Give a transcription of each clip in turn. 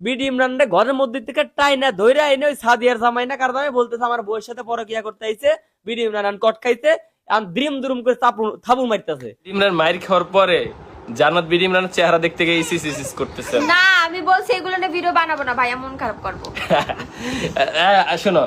BD ইমরানরে ঘরের মধ্যে থেকে টাই না ধইরা এনে ওই সাদিয়ার জামাই না কারণ বলতেছে আমার বউয়ের সাথে পরকিয়া করতে আইছে, বিডি ইমরান কট খাইছে, আর দ্রিম দুরুম করে থাপুর মারতেছে। ইমরান মাইর খাওয়ার পরে জান্নাত বিডি ইমরানের চেহারা দেখতে গিয়ে ইসিস করতেছে। না আমি বলছি এগুলো নিয়ে ভিডিও বানাবো না ভাই, মন খারাপ করবো। শোনো,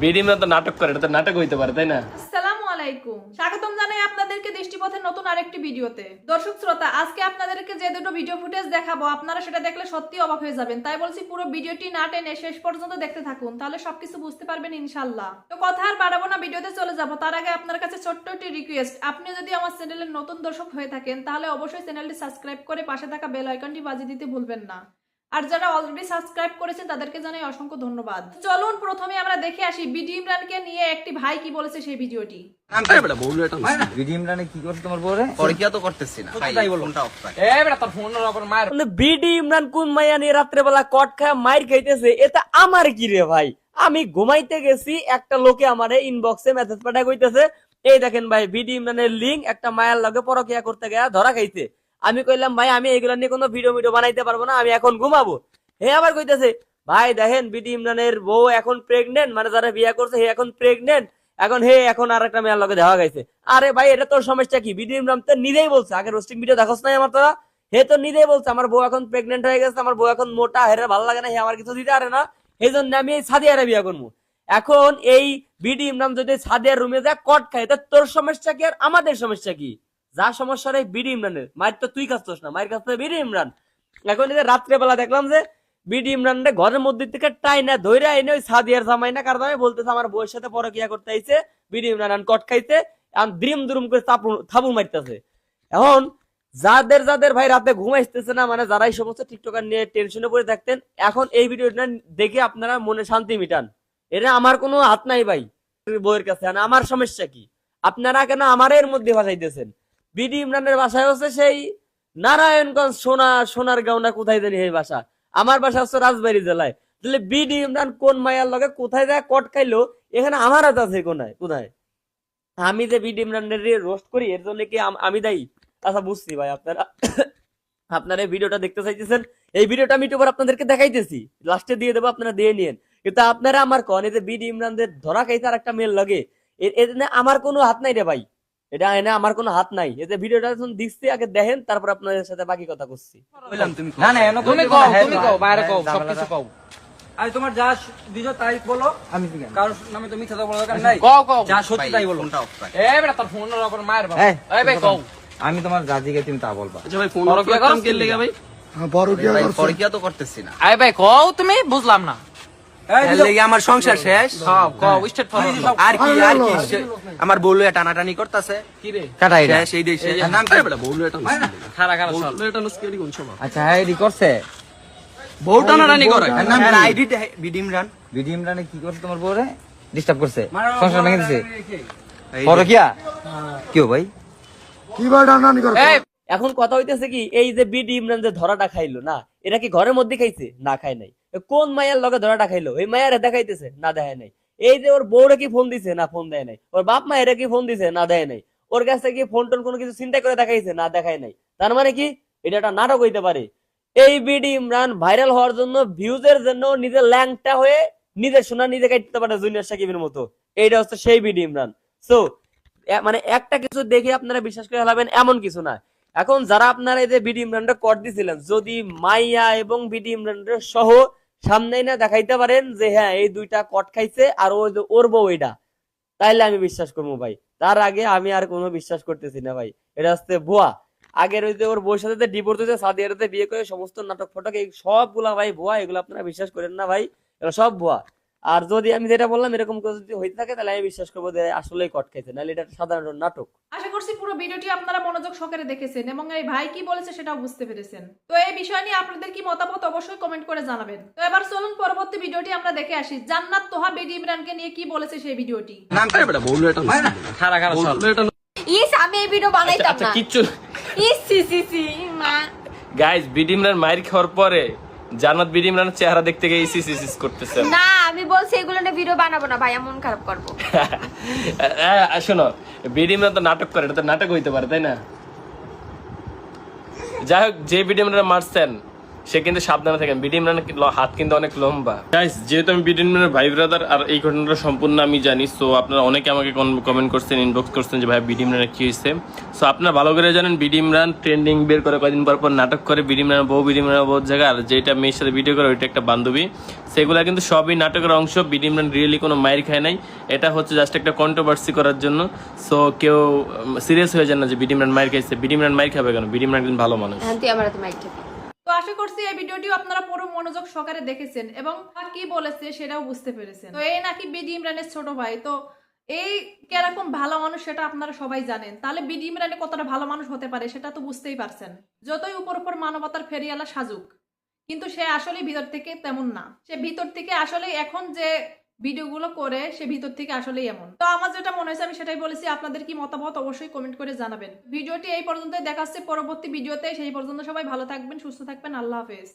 বিডি ইমরান তো নাটক করে, এটা তো নাটক হইতে পারে, তাই না? আসসালামু আলাইকুম, স্বাগতম জানাই আপনাদেরকে দৃষ্টিপথের নতুন আরেকটি ভিডিওতে। দর্শক শ্রোতা, আজকে আপনাদেরকে যে দুটো ভিডিও ফুটেজ দেখাবো আপনারা সেটা দেখলে সত্যি অবাক হয়ে যাবেন, তাই বলছি পুরো ভিডিওটি না টেনে শেষ পর্যন্ত দেখতে থাকুন, তাহলে সবকিছু বুঝতে পারবেন ইনশাআল্লাহ। তো কথা আর বাড়াবো না, ভিডিওতে চলে যাব। তার আগে আপনার কাছে ছোট্ট একটি রিকোয়েস্ট, আপনি যদি আমার চ্যানেলের নতুন দর্শক হয়ে থাকেন তাহলে অবশ্যই চ্যানেলটি সাবস্ক্রাইব করে পাশে থাকা বেল আইকনটি বাজিয়ে দিতে ভুলবেন না, আর যারা অলরেডি সাবস্ক্রাইব করেছেন তাদেরকে জানাই অসংখ্য ধন্যবাদ। চলুন প্রথমে আমরা দেখে আসি বিডি ইমরানকে নিয়ে একটি ভাই কি বলেছে সেই ভিডিওটি। বিডি ইমরানে কি করছে তোমার বউরে? পরকিয়া তো করতেছি না, তাই বলো। বিডি ইমরান কোন মাইয়া নিয়ে রাত্রেবেলা কট খায় মাইর খাইতেছে, এটা আমার কি রে ভাই? আমি ঘুমাইতে গেছি, একটা লোকে আমারে ইনবক্সে মেসেজ পাঠায় কইতেছে এই দেখেন ভাই বিডি ইমরানের লিঙ্ক, একটা মায়ের লগে পরকিয়া করতে গিয়া ধরা খাইছে। আমি কইলাম ভাই আমি এগুলা নিয়ে কোনো ভিডিও বানাইতে পারবো না, আমি এখন ঘুমাবো। হে আবার কইতেছে ভাই দেখেন বিডি ইমরানের বউ এখন প্রেগনেন্ট, মানে যারা বিয়ে করছে হে এখন প্রেগনেন্ট, এখন আর একটা মেয়ের লগে দেখা গেছে। আরে ভাই এটা তোর সমস্যা কি? বিডি ইমরান তো নিজেই বলছে, আগে রোস্টিং ভিডিও দেখোস নাই আমার তোরা, হে তো নিজেই বলছে আমার বউ এখন প্রেগনেন্ট হয়ে গেছে, আমার বউ এখন মোটা, হেরে ভালো লাগে না, হে আমার কিছু দিতে পারে না, এই জন্য আমি এই সাদিয়ারে বিয়ে করবো। এখন এই বিডি ইমরান যদি সাদিয়ার রুমে যায় কট খায়, তা তোর সমস্যা কি আর আমাদের সমস্যা কি? যা সমস্যা রে বিডি ইমরানের, মায়ের তো তুই কাছতোস না, মায়ের কাছে বিডি ইমরান। এখন এই যে রাত্রেবেলা দেখলাম যে বিডি ইমরান রে ঘরের মধ্যে থেকে টাই না ধইরা এনে ওই সাদিয়ার জামাই না কারণ বলতেছে আমার বউয়ের সাথে পরকিয়া করতে আইছে, বিডি ইমরান কট খাইছে, আর দ্রিম দুরুম করে থাপুর মারতেছে। এখন যাদের যাদের ভাই রাতে ঘুম আসতেছে না, মানে যারা এই সমস্ত টিকটকার নিয়ে টেনশনে পড়ে থাকতেন, এখন এই ভিডিওটা দেখে আপনারা মনে শান্তি মিটান। এটা আমার কোনো হাত নাই ভাই বউয়ের কাছে, আমার সমস্যা কি? আপনারা কেন আমার এর মধ্যে ভাসাইতেছেন? বিডি ইমরানের বাসায় হচ্ছে সেই নারায়ণগঞ্জ সোনার গাঁও না কোথায় জানি এই বাসা, আমার বাসা হচ্ছে রাজবাড়ী জেলায়। তাহলে বিডি ইমরান কোন মায়ার লগে কোথায় যায় কট খাইলো, এখানে আমার হাত আছে কোথায়? আমি যে বিডি ইমরানের রোস্ট করি এর জন্য কি আমি দায়ী? আচ্ছা বুঝছি ভাই, আপনারা এই ভিডিওটা দেখতে চাইতেছেন, এই ভিডিওটা আমি ইউটিউবার আপনাদেরকে দেখাইতেছি, লাস্টে দিয়ে দেবো, আপনারা দিয়ে নিয়েন। কিন্তু আপনারা আমার কন এই যে বিডি ইমরানদের ধরা খাইতে আর একটা মেল লাগে, আমার কোনো হাত নাই রে ভাই, এটা এনে আমার কোনো হাত নাই। এই যে ভিডিওটা দিচ্ছি আগে দেখেন, তারপর আপনাদের সাথে বাকি কথা করছি। না না এনো তুমি কও বাইরে কও সবকিছু কও। আরে তোমার যা দিছো তাই বলো, আমি কারোর নামে তুমি মিথ্যা বলার দরকার নাই। কও যা সত্যি তাই বলো। তোর ফোনের উপর মায়ের বাবা। এই ভাই কও, আমি তোমার যা জিগে তুমি তা বলবা। আচ্ছা ভাই ফোন করতাম কে লাগা ভাই? পরকিয়া তো করতেছি না। আই ভাই কও তুমি, বুঝলাম না। এই লাগি আমার সংসার শেষ। কও স্টার্ট ফর। আর কি আমার বউলে টানাটানি করতেছে কি রে কাটাই রে। সেই দেশে নাম কি? বউলে এটা খারা খারা চল। বউলে এটা নস্কেরি কোন সব আচ্ছা হ্যাঁ এডি করছে। বউ টানাটানি করে। নাম কি? ID BD Imran. বিডি ইমরানে কি করছে তোমার বউরে? ডিস্টার্ব করছে, সংসার ভেঙে দিছে। পরকিয়া কিও ভাই? এখন কথা হইতেছে কি, এই যে বিডি ইমরান যে ধরাটা খাইলো না, এটা কি ঘরের মধ্যে খাইছে? না খায় নাই। কোন মায়ের লগে ধরাটা খাইলো? এই মায়ের দেখাইতেছে? না দেখায় নাই। এই যে ওর বউরে কি ফোন দিছে? না ফোন দেয় নাই। ওর বাপ মায়ের কি ফোন দিছে? না দেয় নাই। ওর কাছে কি ফোন টোন কোনো কিছু চিন্তা করে দেখাইছে? না দেখায় নাই। তার মানে কি এটা একটা নাটক হইতে পারে? এই বিডি ইমরান ভাইরাল হওয়ার জন্য, ভিউজের জন্য নিজের ল্যাংটা হয়ে নিজের সোনা নিজে কাটতে পারে জুনিয়র সাকিবের মতো। এইটা হচ্ছে সেই বিডি ইমরান। সো মানে একটা কিছু দেখে আপনারা বিশ্বাস করে ফেলাবেন এমন কিছু না। এখন যারা আপনারা এই যে বিডি ইমরানটা কর দিছিলেন, যদি মাইয়া এবং বিডি ইমরানটা সহ সামনে না দেখাইতে পারেন যে হ্যাঁ এই দুইটা কট খাইছে আর ওই যে ওর বউ এটা, তাইলে আমি বিশ্বাস করবো ভাই। তার আগে আমি আর কোনো বিশ্বাস করতেছি না ভাই, এটা হচ্ছে ভুয়া। আগের ওই যে ওর বউর সাথে ডিভোর্স হয়েছে, সাদিয়াতে বিয়ে করে সমস্ত নাটক ফটক এই সবগুলা ভাই ভুয়া, এগুলো আপনারা বিশ্বাস করেন না ভাই, এগুলো সব ভুয়া। আর যদি আমি যেটা বললাম এরকম যদি হইতে থাকে তাহলে আমি বিশ্বাস করবো যে আসলেই কট খাইছে, নাহলে এটা সাধারণ নাটক। আশা করছি পুরো ভিডিওটি আপনারা মনোযোগ সহকারে দেখেছেন এবং এই ভাই কি বলেছে সেটাও বুঝতে পেরেছেন। তো এই বিষয় নিয়ে আপনাদের কি মতামত অবশ্যই কমেন্ট করে জানাবেন। তো এবার চলুন পরবর্তী ভিডিওটি আমরা দেখে আসি, জান্নাত তোহা বিডি ইমরানকে নিয়ে কি বলেছে সেই ভিডিওটি। নাম কি? বউলে এটা খারা খারা চল। বউলে এটা ইস আমি এই ভিডিও বানাইতাম আচ্ছা না। কিচ্ছু ইস সি সি সি মা। গাইস বিডি ইমরান মাইর খাওয়ার পরে জান্নাত বিডি ইমরানের চেহারা দেখতে গিয়ে ইসিস করতেছে। না আমি বলছি এগুলো নিয়ে ভিডিও বানাবো না ভাই, মন খারাপ করবো। শোনো, বিডি ইমরান তো নাটক করে, এটা তো নাটক হইতে পারে, তাই না? যাই হোক, যে বিডি ইমরান মারছেন সে কিন্তু সাবধানে থাকেন। বিডি ইমরানের হাত কিন্তু অনেক লম্বা। গাইস, যেহেতু আমি বিডি ইমরানের ভাই ব্রাদার আর এই ঘটনাটা সম্পূর্ণ আমি জানি, সো আপনারা অনেকে আমাকে কমেন্ট করছেন, ইনবক্স করছেন যে ভাই বিডি ইমরানের কি হয়েছে। সো আপনারা ভালো করে জানেন বিডি ইমরান ট্রেন্ডিং বের করে কয়েকদিন পর নাটক করে, বিডি ইমরানের বউ জায়গা, আর যেটা মেয়ের সাথে ভিডিও করে ওইটা একটা বান্ধবী, সেগুলা কিন্তু সবই নাটকের অংশ। বিডি ইমরান রিয়েলি কোনো মায়ের খায় নাই, এটা হচ্ছে জাস্ট একটা কন্ট্রোভার্সি করার জন্য। সো কেউ সিরিয়াস হয়ে যান না যে বিডি ইমরান মায়ের খাইছে। বিডি ইমরান মায়ের খাবে কেন? বিডি ইমরান একজন ভালো মানুষ। হ্যাঁ তুই আমার হাতে মাইক ঠেক। তো আশা করছি এই ভিডিওটিও আপনারা পুরো মনোযোগ সহকারে দেখেছেন এবং কি বলেছে সেটাও বুঝতে পেরেছেন। তো এই নাকি বিডি ইমরানের ছোট ভাই, তো এই কিরকম ভালো মানুষ সেটা আপনারা সবাই জানেন। তাহলে বিডি ইমরানে কতটা ভালো মানুষ হতে পারে সেটা তো বুঝতেই পারছেন। যতই উপর উপর মানবতার ফেরিয়ালা সাজুক, কিন্তু সে আসলে ভিতর থেকে তেমন না। সে ভিতর থেকে আসলে এখন যে ভিডিওগুলো করে সে ভিতর থেকে আসলেই এমন। তো আমার যেটা মনে হয়েছে আমি সেটাই বলেছি। আপনাদের কি মতামত অবশ্যই কমেন্ট করে জানাবেন। ভিডিওটি এই পর্যন্ত দেখাচ্ছে পরবর্তী ভিডিওতে। সেই পর্যন্ত সবাই ভালো থাকবেন, সুস্থ থাকবেন। আল্লাহ হাফেজ।